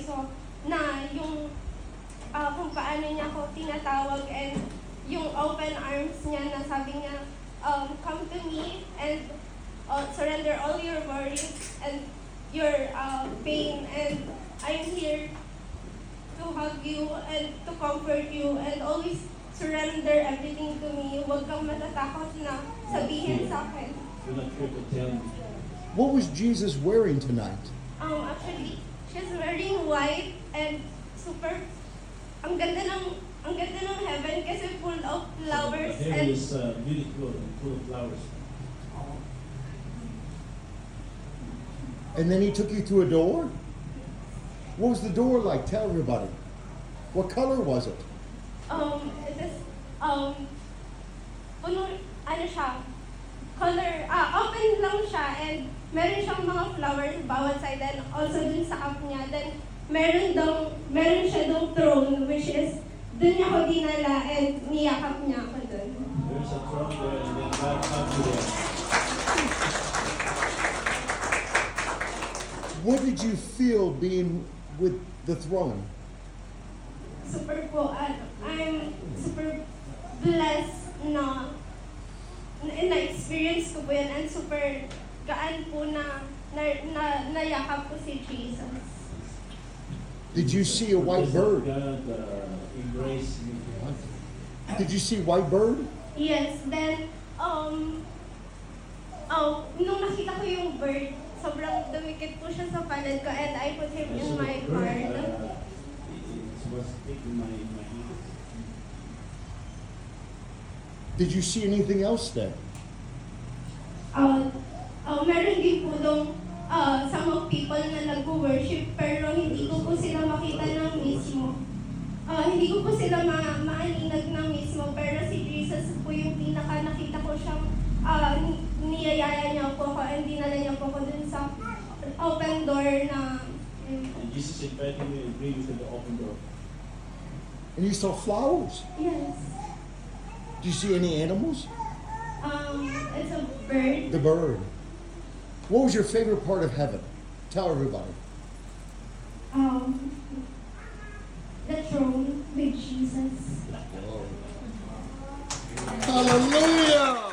puso na yung kung paano niya ako tinatawag and yung open arms niya na sabi niya, come to me and surrender all your worries and your pain, and I'm here to hug you and to comfort you and always surrender everything to me. Huwag kang matatakot na sabihin sa akin. What was Jesus wearing tonight? Actually, she's wearing white and super, ang ganda ng heaven kasi full of flowers The hair and is beautiful and full of flowers. And then he took you through a door? What was the door like? Tell everybody. What color was it? it is, puno, ano siya, color, open lang siya and meron siyang mga flowers bawat side and also dun sa cup niya. Then, meron siya dong throne which is, dun niya ako dinala and niyakap niya ako dun. There's a throne there and then God comes to there. What did you feel being with the throne? Super po, I'm super blessed na na-experience ko po yan and super gaan po na nayakap ko si Jesus. Did you see a white bird? God embrace you. Did you see white bird? Yes, then, nung nakita ko yung bird, sobrang dumikit po siya sa palad ko and I put him in my heart. It was taking my hands. Did you see anything else then? Meron din po dong some of people na nag-worship pero hindi ko po sila makita ng mismo. Hindi ko po sila maaninag ng mismo pero si Jesus po yung pinaka nakita ko siyang niyayaya niya po ako and dinala niya po ako dun sa open door na And Jesus invited you and bring you to the open door. And you saw flowers. yes. Did you see any animals? It's a bird. The bird. What was your favorite part of heaven? Tell everybody. The throne with Jesus. Hallelujah!